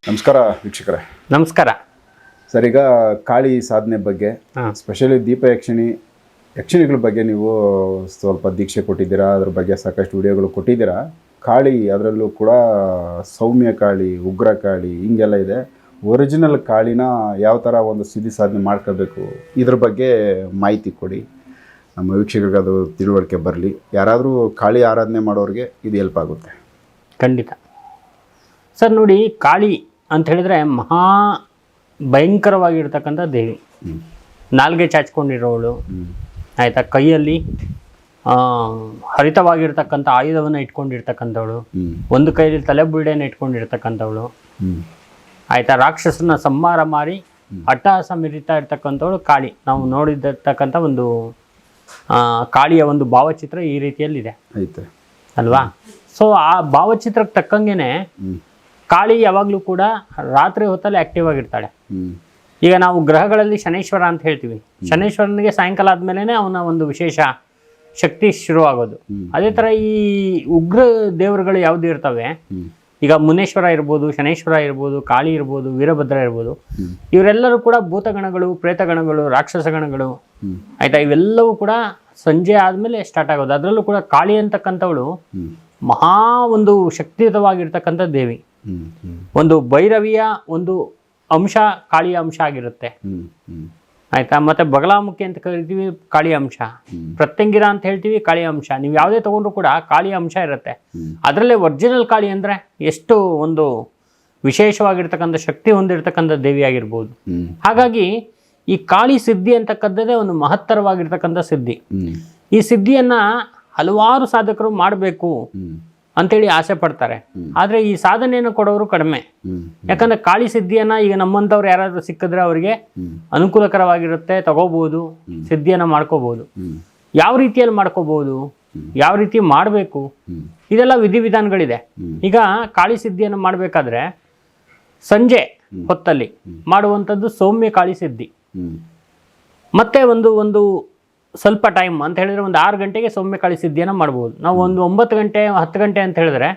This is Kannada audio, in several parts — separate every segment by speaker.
Speaker 1: ನಮಸ್ಕಾರ ವೀಕ್ಷಕರೇ.
Speaker 2: ನಮಸ್ಕಾರ
Speaker 1: ಸರ್, ಈಗ ಕಾಳಿ ಸಾಧನೆ ಬಗ್ಗೆ, ಸ್ಪೆಷಲಿ ದೀಪ ಯಕ್ಷಿಣಿಗಳ ಬಗ್ಗೆ ನೀವು ಸ್ವಲ್ಪ ದೀಕ್ಷೆ ಕೊಟ್ಟಿದ್ದೀರಾ, ಅದ್ರ ಬಗ್ಗೆ ಸಾಕಷ್ಟು ವಿಡಿಯೋಗಳು ಕೊಟ್ಟಿದ್ದೀರಾ. ಕಾಳಿ ಅದರಲ್ಲೂ ಕೂಡ ಸೌಮ್ಯ ಕಾಳಿ, ಉಗ್ರ ಕಾಳಿ ಹಿಂಗೆಲ್ಲ ಇದೆ. ಒರಿಜಿನಲ್ ಕಾಳಿನ ಯಾವ ಥರ ಒಂದು ಸಿದ್ಧಿ ಸಾಧನೆ ಮಾಡ್ಕೋಬೇಕು, ಇದ್ರ ಬಗ್ಗೆ ಮಾಹಿತಿ ಕೊಡಿ. ನಮ್ಮ ವೀಕ್ಷಕರಿಗೆ ಅದು ತಿಳುವಳಿಕೆ ಬರಲಿ. ಯಾರಾದರೂ ಕಾಳಿ ಆರಾಧನೆ ಮಾಡೋರಿಗೆ ಇದು ಹೆಲ್ಪ್ ಆಗುತ್ತೆ.
Speaker 2: ಖಂಡಿತ ಸರ್. ನೋಡಿ, ಕಾಳಿ ಅಂತ ಹೇಳಿದ್ರೆ ಮಹಾ ಭಯಂಕರವಾಗಿರ್ತಕ್ಕಂಥ ದೇವಿ. ನಾಲ್ಗೆ ಚಾಚ್ಕೊಂಡಿರೋಳು, ಆಯಿತಾ, ಕೈಯಲ್ಲಿ ಹರಿತವಾಗಿರ್ತಕ್ಕಂಥ ಆಯುಧವನ್ನು ಇಟ್ಕೊಂಡಿರ್ತಕ್ಕಂಥವಳು, ಒಂದು ಕೈಯಲ್ಲಿ ತಲೆಬುರುಡೆಯನ್ನು ಇಟ್ಕೊಂಡಿರ್ತಕ್ಕಂಥವಳು, ಆಯಿತಾ, ರಾಕ್ಷಸನ ಸಂಹಾರ ಮಾಡಿ ಅಟ್ಟಹಾಸ ಮೆರಿತಾ ಇರ್ತಕ್ಕಂಥವಳು ಕಾಳಿ. ನಾವು ನೋಡಿರ್ತಕ್ಕಂಥ ಒಂದು ಕಾಳಿಯ ಒಂದು ಭಾವಚಿತ್ರ ಈ ರೀತಿಯಲ್ಲಿದೆ ಅಲ್ವಾ. ಸೊ ಆ ಭಾವಚಿತ್ರಕ್ಕೆ ತಕ್ಕಂಗೆನೆ ಕಾಳಿ ಯಾವಾಗಲೂ ಕೂಡ ರಾತ್ರಿ ಹೊತ್ತಲ್ಲಿ ಆಕ್ಟಿವ್ ಆಗಿರ್ತಾಳೆ. ಈಗ ನಾವು ಗ್ರಹಗಳಲ್ಲಿ ಶನೈಶ್ವರ ಅಂತ ಹೇಳ್ತೀವಿ. ಶನೈಶ್ವರನಿಗೆ ಸಾಯಂಕಾಲ ಆದಮೇಲೆ ಅವನ ಒಂದು ವಿಶೇಷ ಶಕ್ತಿ ಶುರುವಾಗೋದು. ಅದೇ ಥರ ಈ ಉಗ್ರ ದೇವರುಗಳು ಯಾವುದು ಇರ್ತವೆ, ಈಗ ಮುನೇಶ್ವರ ಇರ್ಬೋದು, ಶನೈಶ್ವರ ಇರ್ಬೋದು, ಕಾಳಿ ಇರ್ಬೋದು, ವೀರಭದ್ರ ಇರ್ಬೋದು, ಇವರೆಲ್ಲರೂ ಕೂಡ ಭೂತಗಣಗಳು, ಪ್ರೇತಗಣಗಳು, ರಾಕ್ಷಸಗಣಗಳು, ಆಯಿತಾ, ಇವೆಲ್ಲವೂ ಕೂಡ ಸಂಜೆ ಆದಮೇಲೆ ಸ್ಟಾರ್ಟ್ ಆಗೋದು. ಅದರಲ್ಲೂ ಕೂಡ ಕಾಳಿ ಅಂತಕ್ಕಂಥವಳು ಮಹಾ ಒಂದು ಶಕ್ತಿಯುತವಾಗಿರ್ತಕ್ಕಂಥ ದೇವಿ. ಒಂದು ಭೈರವಿಯ ಒಂದು ಅಂಶ ಕಾಳಿಯ ಅಂಶ ಆಗಿರುತ್ತೆ, ಆಯ್ತಾ. ಮತ್ತೆ ಬಗಲಾಮುಖಿ ಅಂತ ಕರಿತೀವಿ, ಕಾಳಿಯ ಅಂಶ. ಪ್ರತ್ಯಂಗಿರ ಅಂತ ಹೇಳ್ತೀವಿ, ಕಾಳಿಯ ಅಂಶ. ನೀವು ಯಾವುದೇ ತಗೊಂಡ್ರು ಕೂಡ ಕಾಳಿಯ ಅಂಶ ಇರುತ್ತೆ. ಅದರಲ್ಲೇ ಒರಿಜಿನಲ್ ಕಾಳಿ ಅಂದರೆ ಎಷ್ಟು ಒಂದು ವಿಶೇಷವಾಗಿರ್ತಕ್ಕಂಥ ಶಕ್ತಿ ಹೊಂದಿರತಕ್ಕಂಥ ದೇವಿ ಆಗಿರ್ಬೋದು. ಹಾಗಾಗಿ ಈ ಕಾಳಿ ಸಿದ್ಧಿ ಅಂತಕ್ಕಂಥದ್ದೇ ಒಂದು ಮಹತ್ತರವಾಗಿರ್ತಕ್ಕಂಥ ಸಿದ್ಧಿ. ಈ ಸಿದ್ಧಿಯನ್ನ ಹಲವಾರು ಸಾಧಕರು ಮಾಡಬೇಕು ಅಂತೇಳಿ ಆಸೆ ಪಡ್ತಾರೆ. ಆದರೆ ಈ ಸಾಧನೆಯನ್ನು ಕೊಡೋರು ಕಡಿಮೆ. ಯಾಕಂದ್ರೆ ಕಾಳಿ ಸಿದ್ಧಿಯನ್ನ ಈಗ ನಮ್ಮಂಥವ್ರು ಯಾರಾದ್ರೂ ಸಿಕ್ಕಿದ್ರೆ ಅವರಿಗೆ ಅನುಕೂಲಕರವಾಗಿರುತ್ತೆ, ತಗೋಬಹುದು, ಸಿದ್ಧಿಯನ್ನ ಮಾಡ್ಕೋಬಹುದು. ಯಾವ ರೀತಿಯಲ್ಲಿ ಮಾಡ್ಕೋಬಹುದು, ಯಾವ ರೀತಿ ಮಾಡಬೇಕು, ಇದೆಲ್ಲ ವಿಧಿವಿಧಾನಗಳಿದೆ. ಈಗ ಕಾಳಿ ಸಿದ್ಧಿಯನ್ನು ಮಾಡಬೇಕಾದ್ರೆ ಸಂಜೆ ಹೊತ್ತಲ್ಲಿ ಮಾಡುವಂಥದ್ದು ಸೌಮ್ಯ ಕಾಳಿ ಸಿದ್ಧಿ. ಮತ್ತೆ ಒಂದು ಸ್ವಲ್ಪ ಟೈಮ್ ಅಂತ ಹೇಳಿದ್ರೆ ಒಂದು 6 ಗಂಟೆಗೆ ಸೌಮ್ಯ ಕಾಳಿ ಸಿದ್ಧಿಯನ್ನು ಮಾಡ್ಬೋದು. ನಾವು ಒಂದು 9 ಗಂಟೆ 10 ಗಂಟೆ ಅಂತ ಹೇಳಿದ್ರೆ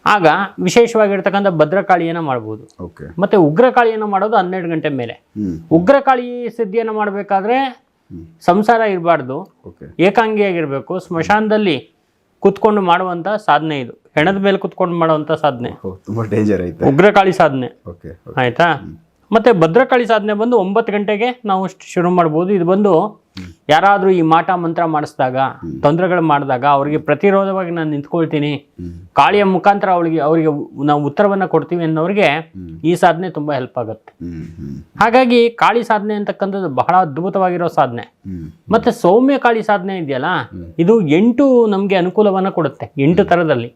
Speaker 2: ಆಗ ವಿಶೇಷವಾಗಿರ್ತಕ್ಕಂಥ ಭದ್ರಕಾಳಿಯನ್ನು ಮಾಡ್ಬೋದು. ಮತ್ತೆ ಉಗ್ರಕಾಳಿಯನ್ನು ಮಾಡೋದು 12 ಗಂಟೆ ಮೇಲೆ. ಉಗ್ರಕಾಳಿ ಸಿದ್ಧಿಯನ್ನು ಮಾಡಬೇಕಾದ್ರೆ ಸಂಸಾರ ಇರಬಾರ್ದು, ಏಕಾಂಗಿಯಾಗಿರ್ಬೇಕು. ಸ್ಮಶಾನದಲ್ಲಿ ಕುತ್ಕೊಂಡು ಮಾಡುವಂತ ಸಾಧನೆ ಇದು. ಹೆಣದ ಮೇಲೆ ಕುತ್ಕೊಂಡು ಮಾಡುವಂತ ಸಾಧನೆ ಉಗ್ರಕಾಳಿ ಸಾಧನೆ, ಆಯ್ತಾ. ಮತ್ತೆ ಭದ್ರಕಾಳಿ ಸಾಧನೆ ಬಂದು 9 ಗಂಟೆಗೆ ನಾವು ಶುರು ಮಾಡ್ಬೋದು. ಇದು ಬಂದು ಯಾರಾದ್ರೂ ಈ ಮಾಟ ಮಂತ್ರ ಮಾಡಿಸಿದಾಗ, ತೊಂದರೆಗಳು ಮಾಡಿದಾಗ ಅವರಿಗೆ ಪ್ರತಿರೋಧವಾಗಿ ನಾನು ನಿಂತ್ಕೊಳ್ತೀನಿ, ಕಾಳಿಯ ಮುಖಾಂತರ ಅವರಿಗೆ ನಾವು ಉತ್ತರವನ್ನ ಕೊಡ್ತೀವಿ ಅನ್ನೋರಿಗೆ ಈ ಸಾಧನೆ ತುಂಬಾ ಹೆಲ್ಪ್ ಆಗುತ್ತೆ. ಹಾಗಾಗಿ ಕಾಳಿ ಸಾಧನೆ ಅಂತಕ್ಕಂಥದ್ದು ಬಹಳ ಅದ್ಭುತವಾಗಿರೋ ಸಾಧನೆ. ಮತ್ತೆ ಸೌಮ್ಯ ಕಾಳಿ ಸಾಧನೆ ಇದೆಯಲ್ಲ, ಇದು 8 ನಮ್ಗೆ ಅನುಕೂಲವನ್ನ ಕೊಡುತ್ತೆ. 8 ಥರದಲ್ಲಿ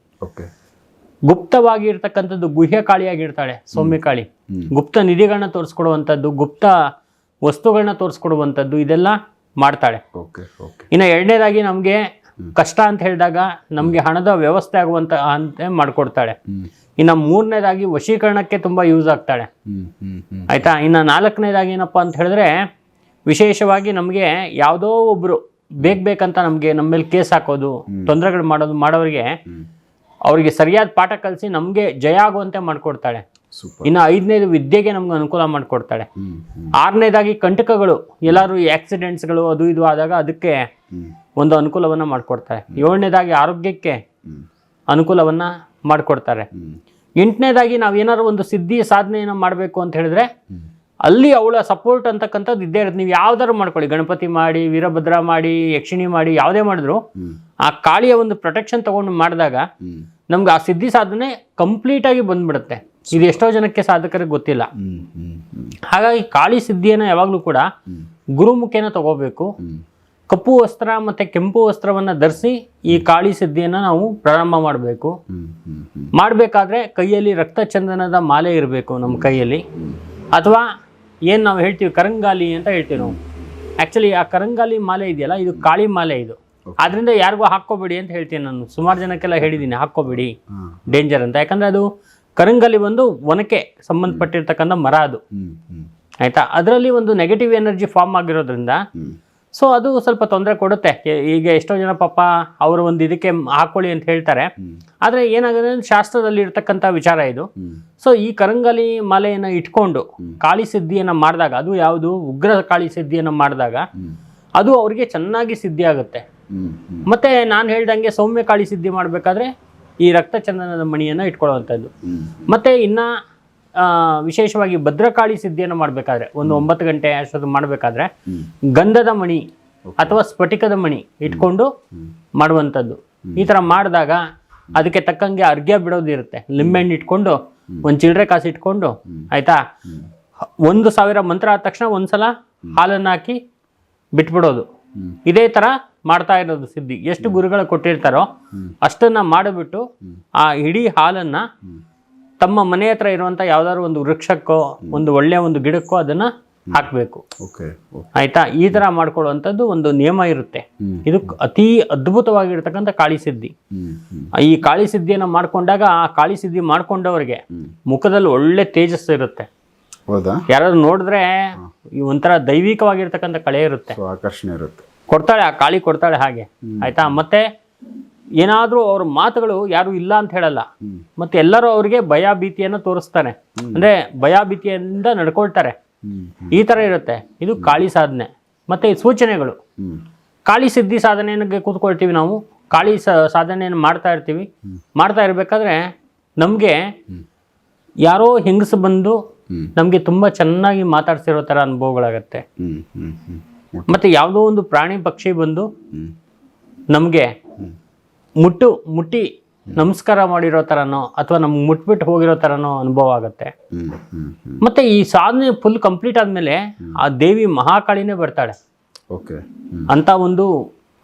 Speaker 2: ಗುಪ್ತವಾಗಿ ಇರ್ತಕ್ಕಂಥದ್ದು ಗುಹ್ಯ ಕಾಳಿಯಾಗಿರ್ತಾಳೆ ಸೌಮ್ಯ ಕಾಳಿ. ಗುಪ್ತ ನಿಧಿಗಳನ್ನ ತೋರಿಸ್ಕೊಡುವಂಥದ್ದು, ಗುಪ್ತ ವಸ್ತುಗಳನ್ನ ತೋರಿಸ್ಕೊಡುವಂಥದ್ದು, ಇದೆಲ್ಲ ಮಾಡ್ತಾಳೆ. ಇನ್ನು 2ನೇದಾಗಿ ನಮ್ಗೆ ಕಷ್ಟ ಅಂತ ಹೇಳಿದಾಗ ನಮ್ಗೆ ಹಣದ ವ್ಯವಸ್ಥೆ ಆಗುವಂತ ಅಂತ ಮಾಡ್ಕೊಡ್ತಾಳೆ. ಇನ್ನು 3ನೇದಾಗಿ ವಶೀಕರಣಕ್ಕೆ ತುಂಬಾ ಯೂಸ್ ಆಗ್ತಾಳೆ, ಆಯ್ತಾ. ಇನ್ನು 4ನೇದಾಗಿ ಏನಪ್ಪಾ ಅಂತ ಹೇಳಿದ್ರೆ ವಿಶೇಷವಾಗಿ ನಮ್ಗೆ ಯಾವುದೋ ಒಬ್ರು ಬೇಕಂತ ನಮ್ಗೆ ನಮ್ಮ ಮೇಲೆ ಕೇಸ್ ಹಾಕೋದು, ತೊಂದರೆಗಳು ಮಾಡೋರಿಗೆ ಅವರಿಗೆ ಸರಿಯಾದ ಪಾಠ ಕಲಿಸಿ ನಮ್ಗೆ ಜಯ ಆಗುವಂತೆ ಮಾಡ್ಕೊಡ್ತಾಳೆ. ಇನ್ನು 5ನೇದು ವಿದ್ಯೆಗೆ ನಮ್ಗೆ ಅನುಕೂಲ ಮಾಡ್ಕೊಡ್ತಾಳೆ. 6ನೇದಾಗಿ ಕಂಟಕಗಳು, ಎಲ್ಲಾರು ಆಕ್ಸಿಡೆಂಟ್ಸ್ಗಳು ಅದು ಇದು ಆದಾಗ ಅದಕ್ಕೆ ಒಂದು ಅನುಕೂಲವನ್ನ ಮಾಡ್ಕೊಡ್ತಾರೆ. 7ನೇದಾಗಿ ಆರೋಗ್ಯಕ್ಕೆ ಅನುಕೂಲವನ್ನ ಮಾಡ್ಕೊಡ್ತಾರೆ. 8ನೇದಾಗಿ ನಾವೇನಾದ್ರು ಒಂದು ಸಿದ್ಧಿ ಸಾಧನೆಯನ್ನ ಮಾಡಬೇಕು ಅಂತ ಹೇಳಿದ್ರೆ ಅಲ್ಲಿ ಅವಳ ಸಪೋರ್ಟ್ ಅಂತಕ್ಕಂಥದ್ದು ಇದ್ದೇ ಇರುತ್ತೆ. ನೀವು ಯಾವ್ದಾದ್ರು ಮಾಡ್ಕೊಳ್ಳಿ, ಗಣಪತಿ ಮಾಡಿ, ವೀರಭದ್ರ ಮಾಡಿ, ಯಕ್ಷಿಣಿ ಮಾಡಿ, ಯಾವುದೇ ಮಾಡಿದ್ರು ಆ ಕಾಳಿಯ ಒಂದು ಪ್ರೊಟೆಕ್ಷನ್ ತಗೊಂಡು ಮಾಡಿದಾಗ ನಮ್ಗೆ ಆ ಸಿದ್ಧಿ ಸಾಧನೆ ಕಂಪ್ಲೀಟ್ ಆಗಿ ಬಂದ್ಬಿಡುತ್ತೆ. ಇದು ಎಷ್ಟೋ ಜನಕ್ಕೆ ಸಾಧಕರಿಗೆ ಗೊತ್ತಿಲ್ಲ. ಹಾಗಾಗಿ ಕಾಳಿ ಸಿದ್ಧಿಯನ್ನು ಯಾವಾಗಲೂ ಕೂಡ ಗುರುಮುಖೇನ ತಗೋಬೇಕು. ಕಪ್ಪು ವಸ್ತ್ರ ಮತ್ತೆ ಕೆಂಪು ವಸ್ತ್ರವನ್ನ ಧರಿಸಿ ಈ ಕಾಳಿ ಸಿದ್ಧಿಯನ್ನ ನಾವು ಪ್ರಾರಂಭ ಮಾಡಬೇಕು. ಮಾಡಬೇಕಾದ್ರೆ ಕೈಯಲ್ಲಿ ರಕ್ತ ಚಂದನದ ಮಾಲೆ ಇರಬೇಕು ನಮ್ಮ ಕೈಯಲ್ಲಿ, ಅಥವಾ ಏನು ನಾವು ಹೇಳ್ತೀವಿ ಕರಂಗಾಲಿ ಅಂತ ಹೇಳ್ತೀವಿ ನಾವು. ಆ್ಯಕ್ಚುಲಿ ಆ ಕರಂಗಾಲಿ ಮಾಲೆ ಇದೆಯಲ್ಲ, ಇದು ಕಾಳಿ ಮಾಲೆ. ಇದು ಆದ್ರಿಂದ ಯಾರಿಗೂ ಹಾಕ್ಕೋಬೇಡಿ ಅಂತ ಹೇಳ್ತೀನಿ ನಾನು. ಸುಮಾರು ಜನಕ್ಕೆಲ್ಲ ಹೇಳಿದ್ದೀನಿ ಹಾಕ್ಕೋಬೇಡಿ, ಡೇಂಜರ್ ಅಂತ. ಯಾಕಂದ್ರೆ ಅದು ಕರಂಗಾಲಿ ಒಂದು ಒನಕೆ ಸಂಬಂಧಪಟ್ಟಿರ್ತಕ್ಕಂಥ ಮರ ಅದು, ಆಯ್ತಾ. ಅದರಲ್ಲಿ ಒಂದು ನೆಗೆಟಿವ್ ಎನರ್ಜಿ ಫಾರ್ಮ್ ಆಗಿರೋದ್ರಿಂದ ಸೊ ಅದು ಸ್ವಲ್ಪ ತೊಂದರೆ ಕೊಡುತ್ತೆ. ಈಗ ಎಷ್ಟೋ ಜನ ಪಾಪ ಅವರು ಒಂದು ಇದಕ್ಕೆ ಹಾಕೊಳ್ಳಿ ಅಂತ ಹೇಳ್ತಾರೆ, ಆದರೆ ಏನಾಗುತ್ತೆ ಅಂದ್ರೆ ಶಾಸ್ತ್ರದಲ್ಲಿ ಇರ್ತಕ್ಕಂಥ ವಿಚಾರ ಇದು. ಸೊ ಈ ಕರಂಗಲಿ ಮಾಲೆಯನ್ನು ಇಟ್ಕೊಂಡು ಕಾಳಿ ಸಿದ್ಧಿಯನ್ನು ಮಾಡಿದಾಗ, ಅದು ಯಾವುದು ಉಗ್ರ ಕಾಳಿ ಸಿದ್ಧಿಯನ್ನು ಮಾಡಿದಾಗ ಅದು ಅವರಿಗೆ ಚೆನ್ನಾಗಿ ಸಿದ್ಧಿ ಆಗುತ್ತೆ. ಮತ್ತೆ ನಾನು ಹೇಳ್ದಂಗೆ ಸೌಮ್ಯ ಕಾಳಿ ಸಿದ್ಧಿ ಮಾಡಬೇಕಾದ್ರೆ ಈ ರಕ್ತಚಂದನದ ಮಣಿಯನ್ನು ಇಟ್ಕೊಳ್ಳುವಂಥದ್ದು. ಮತ್ತೆ ಇನ್ನು ವಿಶೇಷವಾಗಿ ಭದ್ರಕಾಳಿ ಸಿದ್ಧಿಯನ್ನು ಮಾಡಬೇಕಾದ್ರೆ, ಒಂದು 9 ಗಂಟೆ ಅಷ್ಟೊತ್ತು ಮಾಡಬೇಕಾದ್ರೆ ಗಂಧದ ಮಣಿ ಅಥವಾ ಸ್ಫಟಿಕದ ಮಣಿ ಇಟ್ಕೊಂಡು ಮಾಡುವಂಥದ್ದು. ಈ ಥರ ಮಾಡಿದಾಗ ಅದಕ್ಕೆ ತಕ್ಕಂಗೆ ಅರ್ಘ್ಯ ಬಿಡೋದಿರುತ್ತೆ. ಲಿಂಬೆಹಣ್ಣು ಇಟ್ಕೊಂಡು ಒಂದು ಚಿಲ್ಲರೆ ಕಾಸು ಇಟ್ಕೊಂಡು, ಆಯ್ತಾ, 1000 ಮಂತ್ರ ಆದ ತಕ್ಷಣ ಒಂದ್ಸಲ ಹಾಲನ್ನು ಹಾಕಿ ಬಿಟ್ಬಿಡೋದು. ಇದೇ ಥರ ಮಾಡ್ತಾ ಇರೋದು ಸಿದ್ಧಿ. ಎಷ್ಟು ಗುರುಗಳು ಕೊಟ್ಟಿರ್ತಾರೋ ಅಷ್ಟನ್ನ ಮಾಡಿಬಿಟ್ಟು ಆ ಇಡೀ ಹಾಲನ್ನು ತಮ್ಮ ಮನೆ ಹತ್ರ ಇರುವಂಥ ಯಾವ್ದಾದ್ರು ಒಂದು ವೃಕ್ಷಕ್ಕೋ ಒಂದು ಒಳ್ಳೆಯ ಒಂದು ಗಿಡಕ್ಕೋ ಅದನ್ನು ಹಾಕಬೇಕು. ಆಯ್ತಾ, ಈ ಥರ ಮಾಡ್ಕೊಳ್ಳುವಂಥದ್ದು ಒಂದು ನಿಯಮ ಇರುತ್ತೆ. ಇದು ಅತಿ ಅದ್ಭುತವಾಗಿರ್ತಕ್ಕಂಥ ಕಾಳಿ ಸಿದ್ಧಿ. ಈ ಕಾಳಿ ಸಿದ್ಧಿಯನ್ನು ಮಾಡ್ಕೊಂಡಾಗ ಆ ಕಾಳಿ ಸಿದ್ಧಿ ಮಾಡ್ಕೊಂಡವ್ರಿಗೆ ಮುಖದಲ್ಲಿ ಒಳ್ಳೆ ತೇಜಸ್ಸು ಇರುತ್ತೆ. ಯಾರಾದ್ರು ನೋಡಿದ್ರೆ ಒಂಥರ ದೈವಿಕವಾಗಿರ್ತಕ್ಕಂಥ ಕಳೆ ಇರುತ್ತೆ,
Speaker 1: ಆಕರ್ಷಣೆ ಇರುತ್ತೆ,
Speaker 2: ಕೊಡ್ತಾಳೆ, ಆ ಕಾಳಿ ಕೊಡ್ತಾಳೆ ಹಾಗೆ. ಆಯ್ತಾ, ಮತ್ತೆ ಏನಾದ್ರೂ ಅವ್ರ ಮಾತುಗಳು ಯಾರು ಇಲ್ಲ ಅಂತ ಹೇಳಲ್ಲ. ಮತ್ತೆ ಎಲ್ಲರೂ ಅವ್ರಿಗೆ ಭಯ ಭೀತಿಯನ್ನು ತೋರಿಸ್ತಾರೆ, ಅಂದ್ರೆ ಭಯ ಭೀತಿಯಿಂದ ನಡ್ಕೊಳ್ತಾರೆ. ಈ ತರ ಇರುತ್ತೆ. ಇದು ಕಾಳಿ ಸಾಧನೆ. ಮತ್ತೆ ಈ ಸೂಚನೆಗಳು, ಕಾಳಿ ಸಿದ್ಧಿ ಸಾಧನೆಗೆ ಕೂತ್ಕೊಳ್ತೀವಿ ನಾವು, ಕಾಳಿ ಸಾಧನೆಯನ್ನು ಮಾಡ್ತಾ ಇರ್ತೀವಿ. ಮಾಡ್ತಾ ಇರ್ಬೇಕಾದ್ರೆ ನಮ್ಗೆ ಯಾರೋ ಹೆಂಗಸು ಬಂದು ನಮ್ಗೆ ತುಂಬಾ ಚೆನ್ನಾಗಿ ಮಾತಾಡ್ಸಿರೋ ತರ ಅನುಭವಗಳಾಗತ್ತೆ. ಮತ್ತೆ ಯಾವುದೋ ಒಂದು ಪ್ರಾಣಿ ಪಕ್ಷಿ ಬಂದು ನಮ್ಗೆ ಮುಟ್ಟಿ ನಮಸ್ಕಾರ ಮಾಡಿರೋ ಥರನೋ ಅಥವಾ ನಮ್ಗೆ ಮುಟ್ಬಿಟ್ಟು ಹೋಗಿರೋ ಥರನೋ ಅನುಭವ ಆಗುತ್ತೆ. ಮತ್ತೆ ಈ ಸಾಧನೆ ಫುಲ್ ಕಂಪ್ಲೀಟ್ ಆದಮೇಲೆ ಆ ದೇವಿ ಮಹಾಕಾಳಿನೇ ಬರ್ತಾಳೆ. ಅಂತ ಒಂದು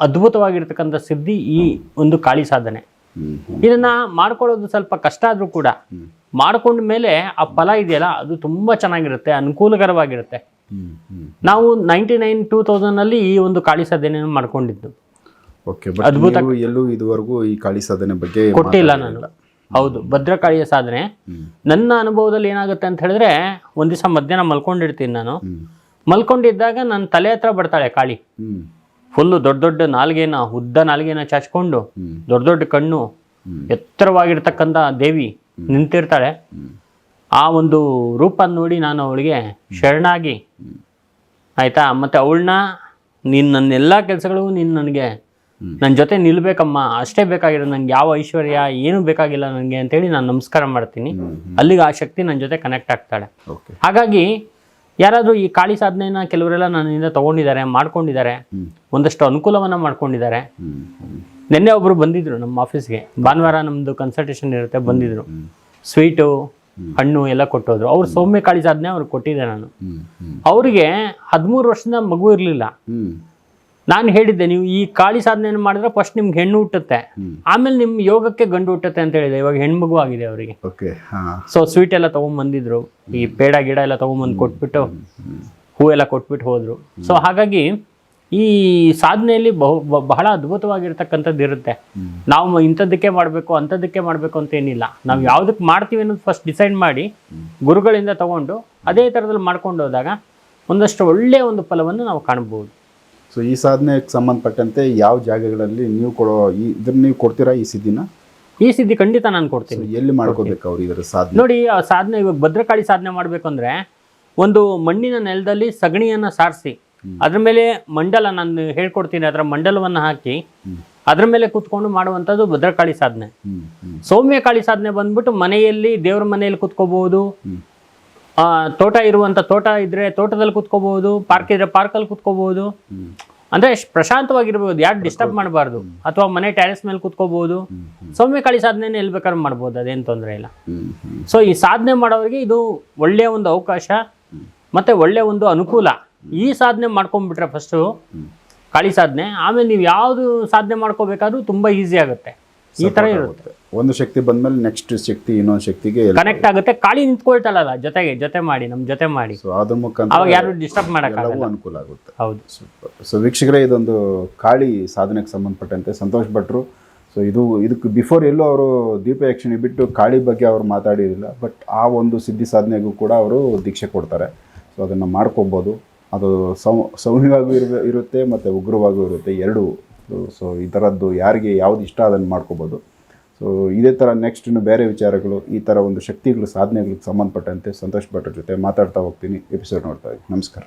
Speaker 2: ಅದ್ಭುತವಾಗಿರ್ತಕ್ಕಂಥ ಸಿದ್ಧಿ ಈ ಒಂದು ಕಾಳಿ ಸಾಧನೆ. ಇದನ್ನ ಮಾಡ್ಕೊಳ್ಳೋದು ಸ್ವಲ್ಪ ಕಷ್ಟ ಆದರೂ ಕೂಡ ಮಾಡ್ಕೊಂಡ ಮೇಲೆ ಆ ಫಲ ಇದೆಯಲ್ಲ ಅದು ತುಂಬ ಚೆನ್ನಾಗಿರುತ್ತೆ, ಅನುಕೂಲಕರವಾಗಿರುತ್ತೆ. ನಾವು 99-2000 ಈ ಒಂದು ಕಾಳಿ ಸಾಧನೆಯನ್ನು ಮಾಡ್ಕೊಂಡಿದ್ದು.
Speaker 1: ಅದ್ಭುತ. ಎಲ್ಲೂ ಇದುವರೆಗೂ ಈ ಕಾಳಿ ಸಾಧನೆ ಬಗ್ಗೆ
Speaker 2: ಕೊಟ್ಟಿಲ್ಲ ನಾನು. ಹೌದು, ಭದ್ರಕಾಳಿಯ ಸಾಧನೆ ನನ್ನ ಅನುಭವದಲ್ಲಿ ಏನಾಗುತ್ತೆ ಅಂತ ಹೇಳಿದ್ರೆ, ಒಂದ್ ದಿವಸ ಮಧ್ಯಾಹ್ನ ಮಲ್ಕೊಂಡಿರ್ತೀನಿ ನಾನು. ಮಲ್ಕೊಂಡಿದ್ದಾಗ ನನ್ನ ತಲೆ ಹತ್ರ ಬರ್ತಾಳೆ ಕಾಳಿ. ಫುಲ್ಲು ದೊಡ್ಡ ದೊಡ್ಡ ನಾಲ್ಗೆನ, ಉದ್ದ ನಾಲ್ಗೆನ ಚಾಚ್ಕೊಂಡು, ದೊಡ್ಡ ದೊಡ್ಡ ಕಣ್ಣು, ಎತ್ತರವಾಗಿರ್ತಕ್ಕಂಥ ದೇವಿ ನಿಂತಿರ್ತಾಳೆ. ಆ ಒಂದು ರೂಪ ನೋಡಿ ನಾನು ಅವಳಿಗೆ ಶರಣಾಗಿ, ಆಯ್ತಾ, ಮತ್ತೆ ಅವಳನ್ನ ನೀನು ನನ್ನ ಎಲ್ಲ ಕೆಲಸಗಳು ನೀನು ನನಗೆ ನನ್ನ ಜೊತೆ ನಿಲ್ಬೇಕಮ್ಮ, ಅಷ್ಟೇ ಬೇಕಾಗಿರೋದು, ನನಗೆ ಯಾವ ಐಶ್ವರ್ಯ ಏನೂ ಬೇಕಾಗಿಲ್ಲ ನನಗೆ ಅಂತೇಳಿ ನಾನು ನಮಸ್ಕಾರ ಮಾಡ್ತೀನಿ. ಅಲ್ಲಿಗೆ ಆ ಶಕ್ತಿ ನನ್ನ ಜೊತೆ ಕನೆಕ್ಟ್ ಆಗ್ತಾಳೆ. ಹಾಗಾಗಿ ಯಾರಾದರೂ ಈ ಕಾಳಿ ಸಾಧನೆನ ಕೆಲವರೆಲ್ಲ ನನ್ನಿಂದ ತಗೊಂಡಿದ್ದಾರೆ, ಮಾಡ್ಕೊಂಡಿದ್ದಾರೆ, ಒಂದಷ್ಟು ಅನುಕೂಲವನ್ನು ಮಾಡ್ಕೊಂಡಿದ್ದಾರೆ. ನಿನ್ನೆ ಒಬ್ಬರು ಬಂದಿದ್ರು ನಮ್ಮ ಆಫೀಸ್ಗೆ, ಭಾನುವಾರ ನಮ್ಮದು ಕನ್ಸಲ್ಟೇಷನ್ ಇರುತ್ತೆ, ಬಂದಿದ್ರು. ಸ್ವೀಟು ಹಣ್ಣು ಎಲ್ಲ ಕೊಟ್ಟೋದ್ರು. ಅವ್ರು ಸೌಮ್ಯ ಕಾಳಿ ಸಾಧನೆ ಅವ್ರಿಗೆ ಕೊಟ್ಟಿದ್ದೆ ನಾನು. ಅವರಿಗೆ 13 ವರ್ಷದ ಮಗು ಇರಲಿಲ್ಲ. ನಾನು ಹೇಳಿದ್ದೆ, ನೀವು ಈ ಕಾಳಿ ಸಾಧನೆಯನ್ನು ಮಾಡಿದ್ರೆ ಫಸ್ಟ್ ನಿಮ್ಗೆ ಹೆಣ್ಣು ಹುಟ್ಟುತ್ತೆ, ಆಮೇಲೆ ನಿಮ್ ಯೋಗಕ್ಕೆ ಗಂಡು ಹುಟ್ಟುತ್ತೆ ಅಂತ ಹೇಳಿದೆ. ಇವಾಗ ಹೆಣ್ಮಗು ಆಗಿದೆ ಅವರಿಗೆ. ಸೊ ಸ್ವೀಟ್ ಎಲ್ಲ ತಗೊಂಡ್ಬಂದಿದ್ರು, ಈ ಪೇಡ ಗಿಡ ಎಲ್ಲ ತಗೊಂಡ್ಬಂದು ಕೊಟ್ಬಿಟ್ಟು, ಹೂ ಎಲ್ಲ ಕೊಟ್ಬಿಟ್ಟು ಹೋದ್ರು. ಸೊ ಹಾಗಾಗಿ ಈ ಸಾಧನೆಯಲ್ಲಿ ಬಹಳ ಅದ್ಭುತವಾಗಿರ್ತಕ್ಕಂಥದ್ದು ಇರುತ್ತೆ. ನಾವು ಇಂಥದ್ದಕ್ಕೆ ಮಾಡಬೇಕು ಅಂಥದ್ದಕ್ಕೆ ಮಾಡಬೇಕು ಅಂತ ಏನಿಲ್ಲ. ನಾವು ಯಾವುದಕ್ಕೆ ಮಾಡ್ತೀವಿ ಅನ್ನೋದು ಫಸ್ಟ್ ಡಿಸೈಡ್ ಮಾಡಿ ಗುರುಗಳಿಂದ ತಗೊಂಡು ಅದೇ ಥರದಲ್ಲಿ ಮಾಡ್ಕೊಂಡು ಹೋದಾಗ ಒಂದಷ್ಟು ಒಳ್ಳೆಯ ಒಂದು ಫಲವನ್ನು ನಾವು ಕಾಣಬಹುದು.
Speaker 1: ಸೊ ಈ ಸಾಧನೆಗೆ ಸಂಬಂಧಪಟ್ಟಂತೆ ಯಾವ ಜಾಗಗಳಲ್ಲಿ ನೀವು ಇದನ್ನ ನೀವು ಕೊಡ್ತೀರಾ ಈ ಸಿದ್ಧಿನ?
Speaker 2: ಈ ಸಿದ್ಧಿ ಖಂಡಿತ ನಾನು ಕೊಡ್ತೀನಿ.
Speaker 1: ಎಲ್ಲಿ ಮಾಡ್ಕೋಬೇಕು ಅವ್ರು ಇದರ ಸಾಧನೆ?
Speaker 2: ನೋಡಿ, ಆ ಸಾಧನೆ ಇವಾಗ ಭದ್ರಕಾಳಿ ಸಾಧನೆ ಮಾಡಬೇಕಂದ್ರೆ ಒಂದು ಮಣ್ಣಿನ ನೆಲದಲ್ಲಿ ಸಗಣಿಯನ್ನು ಸಾರಿಸಿ ಅದ್ರ ಮೇಲೆ ಮಂಡಲ, ನಾನು ಹೇಳ್ಕೊಡ್ತೀನಿ, ಅದರ ಮಂಡಲವನ್ನು ಹಾಕಿ ಅದ್ರ ಮೇಲೆ ಕೂತ್ಕೊಂಡು ಮಾಡುವಂಥದ್ದು ಭದ್ರಕಾಳಿ ಸಾಧನೆ. ಸೌಮ್ಯ ಕಾಳಿ ಸಾಧನೆ ಬಂದ್ಬಿಟ್ಟು ಮನೆಯಲ್ಲಿ, ದೇವ್ರ ಮನೆಯಲ್ಲಿ ಕೂತ್ಕೋಬಹುದು, ತೋಟ ಇರುವಂತ ತೋಟ ಇದ್ರೆ ತೋಟದಲ್ಲಿ ಕೂತ್ಕೋಬಹುದು, ಪಾರ್ಕ್ ಇದ್ರೆ ಪಾರ್ಕಲ್ಲಿ ಕೂತ್ಕೋಬಹುದು. ಅಂದ್ರೆ ಪ್ರಶಾಂತವಾಗಿರ್ಬೋದು, ಯಾರು ಡಿಸ್ಟರ್ಬ್ ಮಾಡಬಾರ್ದು. ಅಥವಾ ಮನೆ ಟ್ಯಾರೆಸ್ ಮೇಲೆ ಕೂತ್ಕೋಬಹುದು. ಸೌಮ್ಯ ಕಾಳಿ ಸಾಧನೆ ಎಲ್ಲಿ ಬೇಕಾದ್ರೂ ಮಾಡ್ಬೋದು, ಅದೇನು ತೊಂದರೆ ಇಲ್ಲ. ಸೊ ಈ ಸಾಧನೆ ಮಾಡೋರಿಗೆ ಇದು ಒಳ್ಳೆಯ ಒಂದು ಅವಕಾಶ ಮತ್ತೆ ಒಳ್ಳೆಯ ಒಂದು ಅನುಕೂಲ. ಈ ಸಾಧನೆ ಮಾಡ್ಕೊಂಡ್ಬಿಟ್ರೆ ಫಸ್ಟು ಕಾಳಿ ಸಾಧನೆ, ಆಮೇಲೆ ನೀವು ಯಾವುದು ಸಾಧನೆ ಮಾಡ್ಕೋಬೇಕಾದ್ರೂ ತುಂಬಾ ಈಸಿ ಆಗುತ್ತೆ. ಈ ತರ ಇರುತ್ತೆ.
Speaker 1: ಒಂದು ಶಕ್ತಿ ಬಂದ್ಮೇಲೆ ನೆಕ್ಸ್ಟ್ ಶಕ್ತಿ ಇನ್ನೊಂದು ಶಕ್ತಿಗೆ
Speaker 2: ಕನೆಕ್ಟ್ ಆಗುತ್ತೆ. ಕಾಳಿ ನಿಂತ್ಕೊಳ್ತಾಳಲ್ಲ ಜೊತೆ ಮಾಡಿ, ನಮ್ ಜೊತೆ ಮಾಡಿ,
Speaker 1: ಅದ್ರ ಮುಖಾಂತರ
Speaker 2: ಅವಾಗ ಯಾರು ಡಿಸ್ಟರ್ಬ್ ಮಾಡಕ್ಕಾಗಲ್ಲ,
Speaker 1: ಅನುಕೂಲ ಆಗುತ್ತೆ.
Speaker 2: ಹೌದು.
Speaker 1: ಸೊ ವೀಕ್ಷಕರೇ, ಇದೊಂದು ಕಾಳಿ ಸಾಧನೆಗೆ ಸಂಬಂಧಪಟ್ಟಂತೆ ಸಂತೋಷ್ ಭಟ್ರು. ಸೊ ಇದಕ್ಕೆ ಬಿಫೋರ್ ಎಲ್ಲೂ ಅವರು ದೀಪ ಯಕ್ಷಿಣಿ ಬಿಟ್ಟು ಕಾಳಿ ಬಗ್ಗೆ ಅವರು ಮಾತಾಡಿರಲಿಲ್ಲ. ಬಟ್ ಆ ಒಂದು ಸಿದ್ಧಿ ಸಾಧನೆಗೂ ಕೂಡ ಅವರು ದೀಕ್ಷೆ ಕೊಡ್ತಾರೆ. ಸೊ ಅದನ್ನು ಮಾಡ್ಕೊಬೋದು. ಅದು ಸೌಮ್ಯವಾಗೂ ಇರುತ್ತೆ ಮತ್ತು ಉಗ್ರವಾಗೂ ಇರುತ್ತೆ ಎರಡೂ. ಸೊ ಈ ಥರದ್ದು ಯಾರಿಗೆ ಯಾವ್ದು ಇಷ್ಟ ಅದನ್ನು ಮಾಡ್ಕೋಬೋದು. ಸೊ ಇದೇ ಥರ ನೆಕ್ಸ್ಟ್ ಇನ್ನು ಬೇರೆ ವಿಚಾರಗಳು, ಈ ಥರ ಒಂದು ಶಕ್ತಿಗಳು, ಸಾಧನೆಗಳಿಗೆ ಸಂಬಂಧಪಟ್ಟಂತೆ ಸಂತೋಷ್ ಭಟ್ರ ಜೊತೆ ಮಾತಾಡ್ತಾ ಹೋಗ್ತೀನಿ. ಎಪಿಸೋಡ್ ನೋಡ್ತಾ ಇದ್ದೀನಿ. ನಮಸ್ಕಾರ.